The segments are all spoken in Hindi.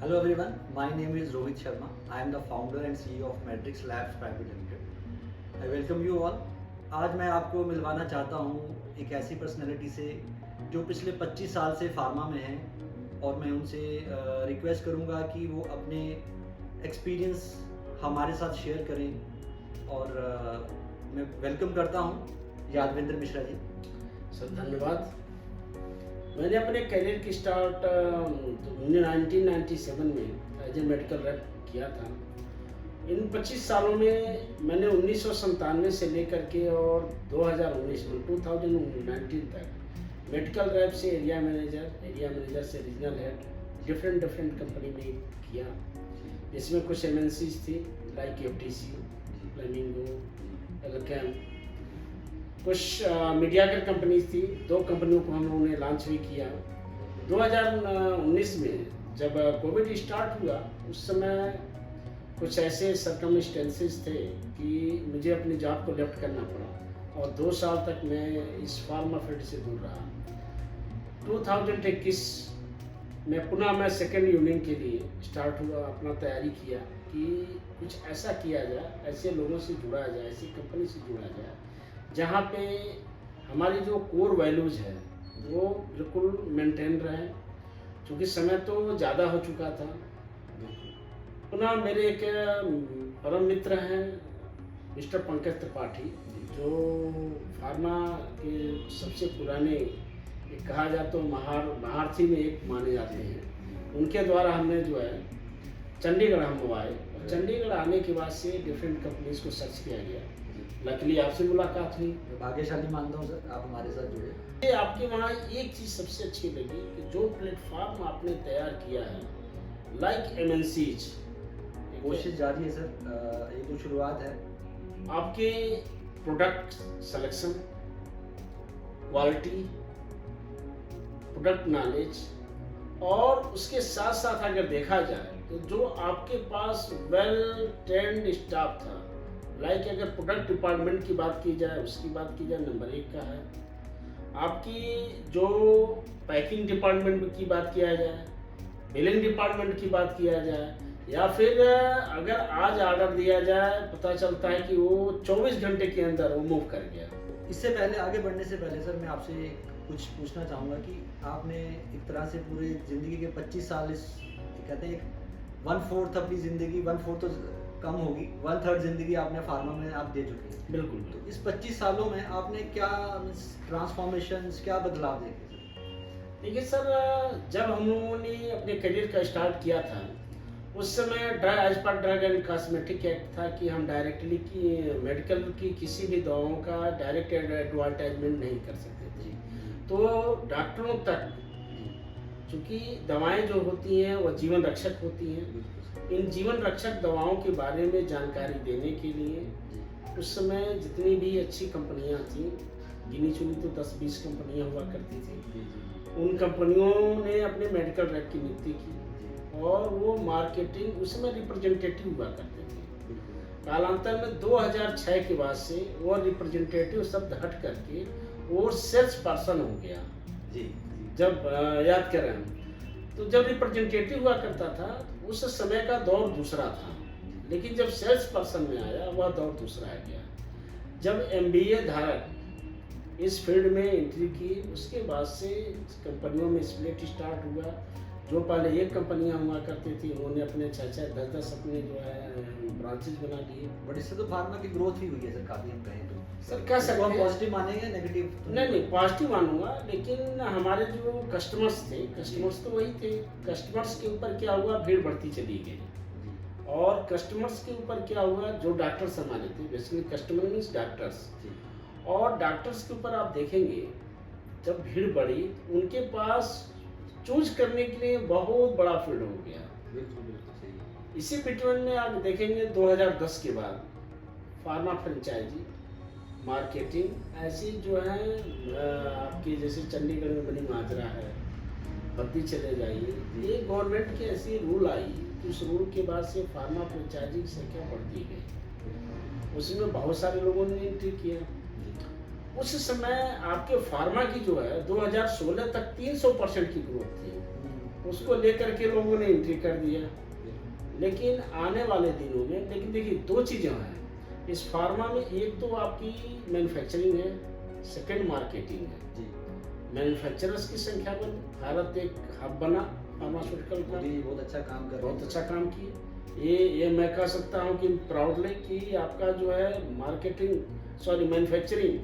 Hello everyone, my name is Rohit Sharma. I am the founder and CEO of Matrix Labs Private Limited. I welcome you all. आज मैं आपको मिलवाना चाहता हूँ एक ऐसी पर्सनैलिटी से जो पिछले 25 साल से फार्मा में हैं और मैं उनसे रिक्वेस्ट करूँगा कि वो अपने एक्सपीरियंस हमारे साथ शेयर करें और मैं वेलकम करता हूँ यादवेंद्र मिश्रा जी। सर धन्यवाद। मैंने अपने करियर की स्टार्ट 1997 में एज ए मेडिकल रेप किया था। इन 25 सालों में मैंने 1997 से लेकर के और 2019 में 2019 तक मेडिकल रेप से एरिया मैनेजर से रीजनल हेड डिफरेंट कंपनी में किया, जिसमें कुछ MNCs थी लाइक FTC, फ्लेमिंगो, एल्केम, कुछ मीडियाकर कंपनीज थी। 2 कंपनियों को हम लोगों ने लॉन्च भी किया। 2019 में जब कोविड स्टार्ट हुआ उस समय कुछ ऐसे सर्कमस्टेंसेस थे कि मुझे अपनी जॉब को लेफ्ट करना पड़ा और 2 साल तक मैं इस फार्मा फील्ड से दूर रहा। 2021 में पुनः मैं सेकेंड यूनियन के लिए स्टार्ट हुआ, अपना तैयारी किया कि कुछ ऐसा किया जाए, ऐसे लोगों से जुड़ा जाए, ऐसी कंपनी से जुड़ा जाए जहाँ पे हमारी जो कोर वैल्यूज़ है वो बिल्कुल मेंटेन रहे, क्योंकि समय तो ज़्यादा हो चुका था। पुनः मेरे एक परम मित्र हैं मिस्टर पंकज त्रिपाठी, जो फार्मा के सबसे पुराने कहा जाए तो महारथी में एक माने जाते हैं। उनके द्वारा हमने जो है चंडीगढ़ हम आए और चंडीगढ़ आने के बाद से डिफरेंट कंपनीज को सर्च किया गया। लकीली आपसे मुलाकात हुई, भाग्यशाली मानता हूँ सर आप हमारे साथ जुड़े। आपके वहाँ एक चीज़ सबसे अच्छी लगी कि जो प्लेटफॉर्म आपने तैयार किया है लाइक MNCs, कोशिश जारी है सर, ये तो शुरुआत है। आपके product selection, quality, product knowledge और उसके साथ साथ अगर देखा जाए तो जो आपके पास वेल ट्रेंड स्टाफ था, लाइक अगर प्रोडक्ट डिपार्टमेंट की बात की जाए, उसकी बात की जाए, नंबर 1 का है। आपकी जो पैकिंग डिपार्टमेंट की बात किया जाए, बिलिंग डिपार्टमेंट की बात किया जाए, या फिर अगर आज ऑर्डर दिया जाए पता चलता है कि वो 24 घंटे के अंदर वो मूव कर गया। इससे पहले आगे बढ़ने से पहले सर मैं आपसे कुछ पूछना चाहूँगा कि आपने एक तरह से पूरे ज़िंदगी के 25 साल इस कहते हैं 1/4 अपनी ज़िंदगी, 1/4 तो कम होगी, 1/3 ज़िंदगी आपने फार्मा में आप दे चुके हैं। बिल्कुल। तो इस 25 सालों में आपने क्या ट्रांसफॉर्मेशंस, क्या बदलाव देखे? देखिए सर, जब हम लोगों ने अपने करियर का स्टार्ट किया था उस समय as per drug and cosmetic act था कि हम डायरेक्टली की मेडिकल की किसी भी दवाओं का डायरेक्ट एडवर्टाइजमेंट नहीं कर सकते थे। तो डॉक्टरों तक, चूँकि दवाएं जो होती हैं वो जीवन रक्षक होती हैं, इन जीवन रक्षक दवाओं के बारे में जानकारी देने के लिए उस समय जितनी भी अच्छी कंपनियां थी, गिनी चुनी तो 10-20 कंपनियां हुआ करती थी, उन कंपनियों ने अपने मेडिकल रेप की नियुक्ति की और वो मार्केटिंग उसमें रिप्रेजेंटेटिव हुआ करते थे। कालांतर में 2006 के बाद से वो रिप्रेजेंटेटिव शब्द हट करके वो सेल्स पर्सन हो गया। जी। जब याद करें हम, तो जब रिप्रेजेंटेटिव हुआ करता था उस समय का दौर दूसरा था, लेकिन जब सेल्स पर्सन में आया वह दौर दूसरा आ गया। जब MBA धारक इस फील्ड में एंट्री की उसके बाद से कंपनियों में स्प्लिट स्टार्ट हुआ। जो पहले एक कंपनियां हुआ करती थी उन्होंने अपने 6-6, 10-10 अपने जो है ब्रांचेज बना लिए। बट इससे तो फार्मा की ग्रोथ भी हुई है सर काफ़ी, हम कहें तो। सर कह सकते हैं, पॉजिटिव मानेंगे नेगेटिव? नहीं पॉजिटिव मानूंगा, लेकिन हमारे जो कस्टमर्स थे, कस्टमर्स तो वही थे। कस्टमर्स के ऊपर क्या हुआ, भीड़ बढ़ती चली गई। और कस्टमर्स के ऊपर क्या हुआ, जो डॉक्टर्स हमारे थे, बेसिकली कस्टमर मीन्स डॉक्टर्स, और डॉक्टर्स के ऊपर आप देखेंगे जब भीड़ बढ़ी उनके पास चूज करने के लिए बहुत बड़ा फील्ड हो गया। बिल्कुल सही। इसी बिटवीन में आप देखेंगे 2010 के बाद फार्मा फ्रेंचाइजी, मार्केटिंग ऐसी जो है आपकी, जैसे चंडीगढ़ में बनी माजरा है, बद्दी चले जाइए, ये गवर्नमेंट की ऐसी रूल आई कि उस रूल के बाद से फार्मा फ्रेंचाइजी की संख्या बढ़ती गई। उसमें बहुत सारे लोगों ने एंट्री किया। उस समय आपके फार्मा की जो है 2016 तक 300% की ग्रोथ थी। उसको लेकर के लोगों ने एंट्री कर दिया। लेकिन आने वाले दिनों में, लेकिन देखिए दो चीज़ें हैं इस फार्मा में, एक तो आपकी मैन्युफैक्चरिंग है, सेकंड मार्केटिंग है। जी। मैन्युफैक्चरर्स की संख्या बढ़ी, भारत एक हब बना फार्मास्यूटिकल का, मोदी जी बहुत अच्छा काम कर रहे बहुत हैं। अच्छा काम किए। ये मैं कह सकता हूँ कि प्राउडली कि आपका जो है मैन्युफैक्चरिंग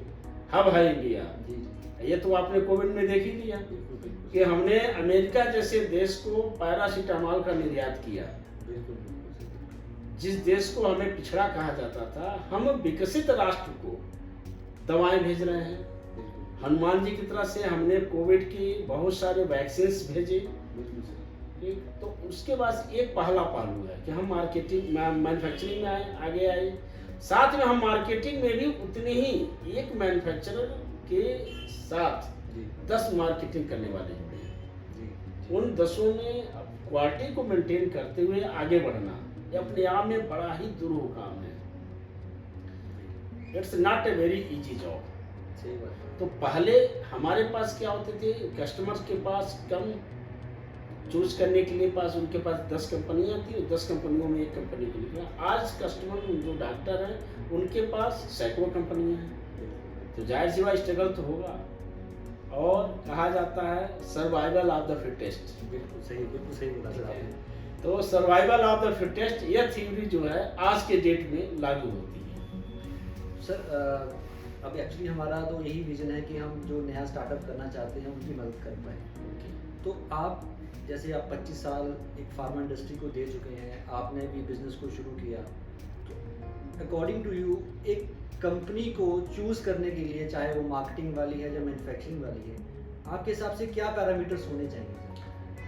हब है इंडिया। जी जी। ये तो आपने कोविड में देख ही लिया बिल्कुल बिल्कुल। कि हमने अमेरिका जैसे देश को पैरासीटामोल का निर्यात किया। बिल्कुल बिल्कुल सही। जिस देश को हमें पिछड़ा कहा जाता था, हम विकसित राष्ट्र को दवाएं भेज रहे हैं। बिल्कुल हनुमान जी की तरह से हमने कोविड की बहुत सारे वैक्सीन्स भेजे। बिल्कुल सही। ठीक, तो उसके बाद एक पहला पहलू है कि हम मार्केटिंग मैन्युफैक्चरिंग में आगे आए। साथ में हम मार्केटिंग में भी उतने ही, एक मैन्युफैक्चरर के साथ जी 10 मार्केटिंग करने वाले जुड़े हैं। जी। उन 10 में क्वालिटी को मेंटेन करते हुए आगे बढ़ना, ये अपने आप में बड़ा ही दुरूह काम है। It's not a very easy job. सही बात है। तो पहले हमारे पास क्या होते थे, कस्टमर्स के पास कम चूज करने के लिए उनके पास 10 कंपनियां थी और 10 कंपनियों में एक कंपनी को निकला। आज कस्टमर जो डॉक्टर हैं उनके पास सैकड़ों कंपनियां हैं, तो जाहिर सी बात स्ट्रगल तो होगा। और कहा जाता है सर्वाइवल ऑफ द फिटेस्ट। बिल्कुल सही बोला सर आपने। तो सर्वाइवल ऑफ द फिटेस्ट यह थ्योरी जो है आज के डेट में लागू होती है। सर अब एक्चुअली हमारा तो यही विजन है कि हम जो नया स्टार्टअप करना चाहते हैं उनकी मदद कर पाए। तो आप जैसे आप 25 साल एक फार्मा इंडस्ट्री को दे चुके हैं, आपने भी बिजनेस को शुरू किया, तो अकॉर्डिंग टू यू एक कंपनी को चूज़ करने के लिए, चाहे वो मार्केटिंग वाली है या मैन्युफैक्चरिंग वाली है, आपके हिसाब से क्या पैरामीटर्स होने चाहिए?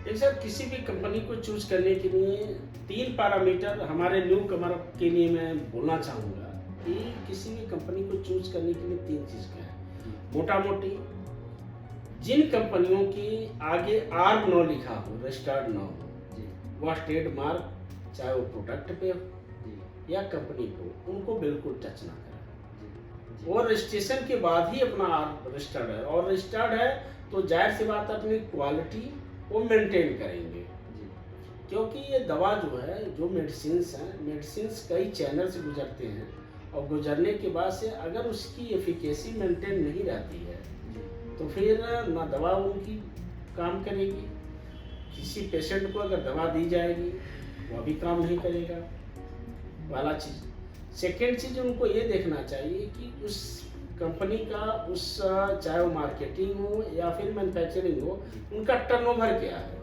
देखिए सर, किसी भी कंपनी को चूज करने के लिए 3 पैरामीटर हमारे न्यू कमर के लिए मैं बोलना चाहूँगा कि किसी भी कंपनी को चूज करने के लिए 3 चीज़ का है। मोटा मोटी जिन कंपनियों की आगे आर न लिखा हो, रजिस्टर्ड न हो, जी वह ट्रेडमार्क, चाहे वो प्रोडक्ट पे हो जी या कंपनी को, उनको बिल्कुल टच ना करें। जी और रजिस्ट्रेशन के बाद ही अपना आर रजिस्टर्ड है, और रजिस्टर्ड है तो जाहिर सी बात अपनी क्वालिटी वो मेंटेन करेंगे। जी क्योंकि ये दवा जो है, जो मेडिसिन्स हैं, मेडिसिन्स कई चैनल से गुजरते हैं, और गुजरने के बाद से अगर उसकी एफिकेसी मेंटेन नहीं रहती है तो फिर ना दवा उनकी काम करेगी। किसी पेशेंट को अगर दवा दी जाएगी वह भी काम नहीं करेगा, वाला चीज़। सेकेंड चीज़ उनको ये देखना चाहिए कि उस कंपनी का, उस चाहे वो मार्केटिंग हो या फिर मैन्युफैक्चरिंग हो, उनका टर्नओवर क्या है।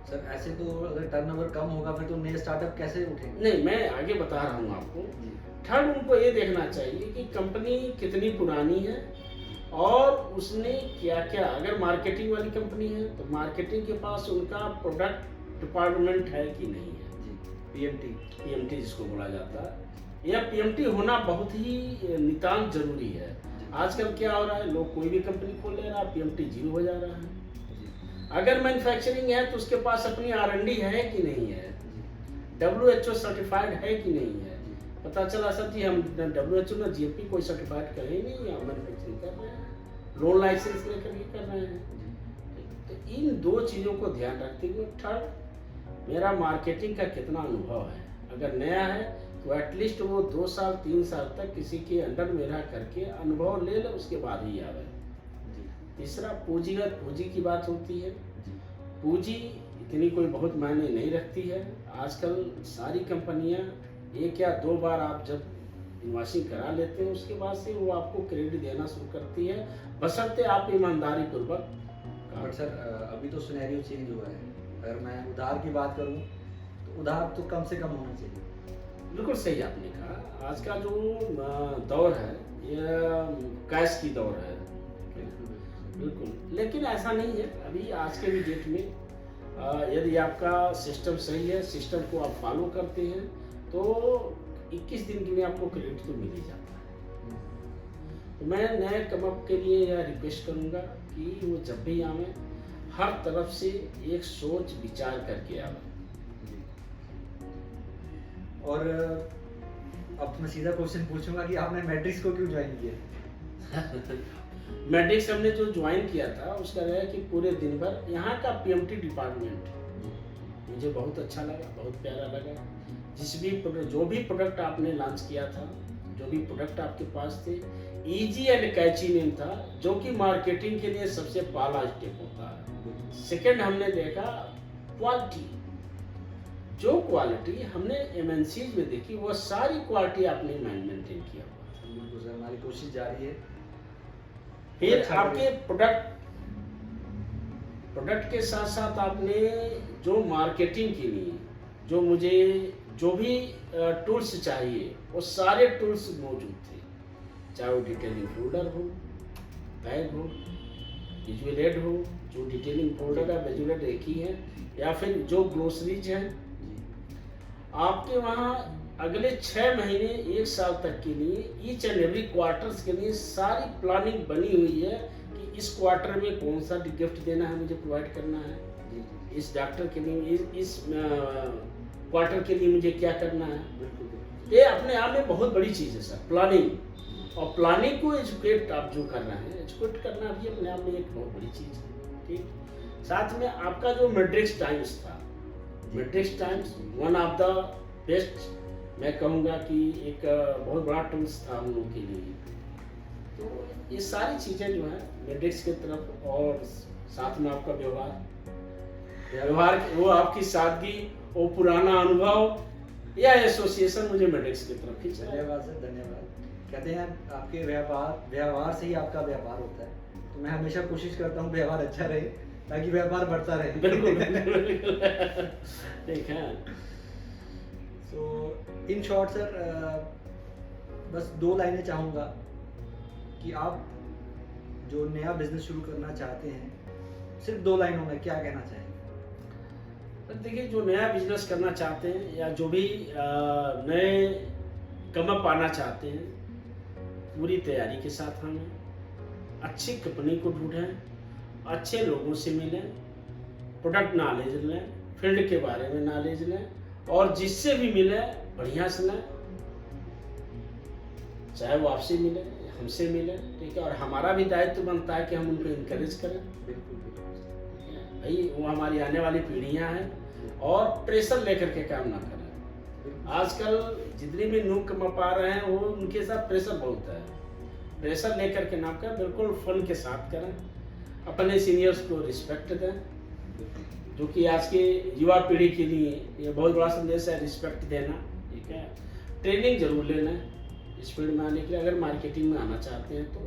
सर ऐसे तो अगर टर्नओवर कम होगा फिर तो नए स्टार्टअप कैसे उठेंगे? नहीं, मैं आगे बता रहा हूँ आपको। जी थर्ड, उनको ये देखना चाहिए कि कंपनी कितनी पुरानी है और उसने क्या क्या, अगर मार्केटिंग वाली कंपनी है तो मार्केटिंग के पास उनका प्रोडक्ट डिपार्टमेंट है कि नहीं है। जी पीएमटी पीएमटी जिसको बोला जाता है, यह पीएमटी होना बहुत ही नितांत जरूरी है। आजकल क्या हो रहा है, लोग कोई भी कंपनी खोल ले रहा है, पीएमटी 0 हो जा रहा है। अगर मैन्युफैक्चरिंग है तो उसके पास अपनी R&D है कि नहीं है, WHO सर्टिफाइड है कि नहीं है। पता चला सर जी हम WHO ना GMP कोई सर्टिफाइड कर ही नहीं, हम मैन्युफैक्चरिंग कर रहे हैं, लोन लाइसेंस लेकर के कर रहे हैं। तो इन 2 चीज़ों को ध्यान रखते हुए, थर्ड, मेरा मार्केटिंग का कितना अनुभव है। अगर नया है तो एटलीस्ट वो 2 साल 3 साल तक किसी के अंडर में रह करके अनुभव ले ले, उसके बाद ही आवे। तीसरा, पूंजीगत पूंजी की बात होती है। पूंजी इतनी कोई बहुत मायने नहीं रखती है। आजकल सारी कंपनियां 1 या 2 बार आप जब इन्वेस्टिंग करा लेते हैं, उसके बाद से वो आपको क्रेडिट देना शुरू करती है, बशर्ते आप ईमानदारी पूर्वक। बट सर अभी तो सिनेरियो चेंज हुआ है। अगर मैं उधार की बात करूं तो उधार तो कम से कम होना चाहिए। बिल्कुल सही आपने कहा। आज का जो दौर है यह कैश की दौर है, बिल्कुल। लेकिन ऐसा नहीं है। अभी आज के भी डेट में यदि आपका सिस्टम सही है, सिस्टम को आप फॉलो करते हैं, तो 21 दिन के लिए आपको क्रेडिट तो मिल ही जाता है। तो मैं नए कमअप के लिए यह रिक्वेस्ट करूंगा कि वो जब भी आवे, हर तरफ से एक सोच विचार करके आवे। और अब मैं सीधा क्वेश्चन पूछूंगा कि आपने मैट्रिक्स को क्यों ज्वाइन किया? मैड्रिक्स हमने जो ज्वाइन किया था उसका रहा कि पूरे दिन भर यहाँ का पीएमटी डिपार्टमेंट मुझे बहुत अच्छा लगा, बहुत प्यारा लगा। जो भी प्रोडक्ट आपने लॉन्च किया था, जो भी प्रोडक्ट आपके पास थे, इजी एंड कैची नेम था, जो कि मार्केटिंग के लिए सबसे पहला स्टेप होता है। सेकंड हमने देखा क्वालिटी, जो क्वालिटी हमने एमएनसीज में देखी वो सारी क्वालिटी आपने मेंटेन किया हुआ था। बिल्कुल सर, हमारी कोशिश जारी है। फिर अच्छा आपके प्रोडक्ट के साथ साथ आपने जो मार्केटिंग के लिए जो भी टूल्स चाहिए वो सारे टूल्स मौजूद थे, चाहे वो डिटेलिंग फोल्डर हो, बैग हो, विजुअल एड हो, जो डिटेलिंग फोल्डर है विजुअल एड एक ही है, या फिर जो ग्रोसरीज है। आपके वहाँ अगले 6 महीने 1 साल तक के लिए ईच एंड एवरी क्वार्टर्स के लिए सारी प्लानिंग बनी हुई है कि इस क्वार्टर में कौन सा गिफ्ट देना है, मुझे प्रोवाइड करना है, इस डॉक्टर के लिए इस क्वार्टर के लिए मुझे क्या करना है। ये अपने आप में बहुत बड़ी चीज़ है सर, प्लानिंग। और प्लानिंग को एजुकेट आप जो कर रहे हैं, एजुकेट करना भी अपने आप में एक बहुत बड़ी चीज़ है। ठीक, साथ में आपका जो मैड्रिक्स टाइम्स था, matrix times one of the best, मैं कहूँगा कि एक बहुत बड़ा टूल्स था हम लोग के लिए। तो ये सारी चीज़ें जो है मैड्रिक्स की तरफ, और साथ में आपका व्यवहार, वो आपकी सादगी, वो पुराना अनुभव या एसोसिएशन मुझे मैड्रिक्स की तरफ खींचा। धन्यवाद सर, धन्यवाद। कहते हैं आपके व्यवहार से ही आपका व्यापार होता है, तो मैं हमेशा कोशिश करता हूँ व्यवहार अच्छा रहे ताकि व्यापार बढ़ता रहे। बिल्कुल ठीक है। तो इन शॉर्ट सर, बस 2 लाइनें चाहूँगा कि आप जो नया बिजनेस शुरू करना चाहते हैं, सिर्फ 2 लाइनों में क्या कहना चाहेंगे? देखिए, जो नया बिजनेस करना चाहते हैं या जो भी नए कमअप पाना चाहते हैं, पूरी तैयारी के साथ हमें अच्छी कंपनी को ढूंढें, अच्छे लोगों से मिलें, प्रोडक्ट नॉलेज लें, फील्ड के बारे में नॉलेज लें, और जिससे भी मिले बढ़िया से लें, चाहे वो आपसे मिले, हमसे मिले। ठीक है, और हमारा भी दायित्व बनता है कि हम उनको इनकरेज करें। बिल्कुल भाई, वो हमारी आने वाली पीढ़ियां हैं, और प्रेशर लेकर के काम ना करें। आजकल जितने भी न्यू कमा रहे हैं वो उनके साथ प्रेशर बहुत है। प्रेशर लेकर के ना करें, बिल्कुल फन के साथ करें, अपने सीनियर्स को रिस्पेक्ट दें, जो कि आज के युवा पीढ़ी के लिए ये बहुत बड़ा संदेश है, रिस्पेक्ट देना। ठीक है, ट्रेनिंग जरूर लेना है इस फील्ड में आने के लिए। अगर मार्केटिंग में आना चाहते हैं तो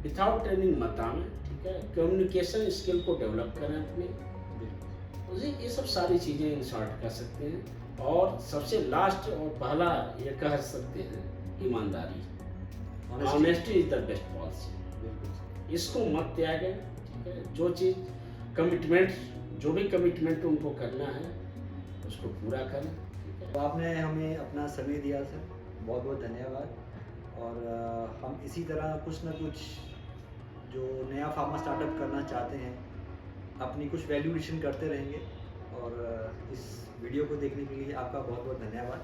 विदाउट ट्रेनिंग मत आएं। ठीक है, कम्युनिकेशन स्किल को डेवलप करें अपने, ये सब सारी चीज़ें इन शॉर्ट कर सकते हैं। और सबसे लास्ट और पहला ये कह सकते हैं, ईमानदारी, honesty is the best policy. इसको मत त्यागें। ठीक है, जो चीज़ कमिटमेंट, जो भी कमिटमेंट उनको करना है उसको पूरा करें। तो आपने हमें अपना समय दिया सर, बहुत बहुत धन्यवाद। और हम इसी तरह कुछ ना कुछ जो नया फार्मा स्टार्टअप करना चाहते हैं, अपनी कुछ वैल्यू एडिशन करते रहेंगे। और इस वीडियो को देखने के लिए आपका बहुत बहुत धन्यवाद।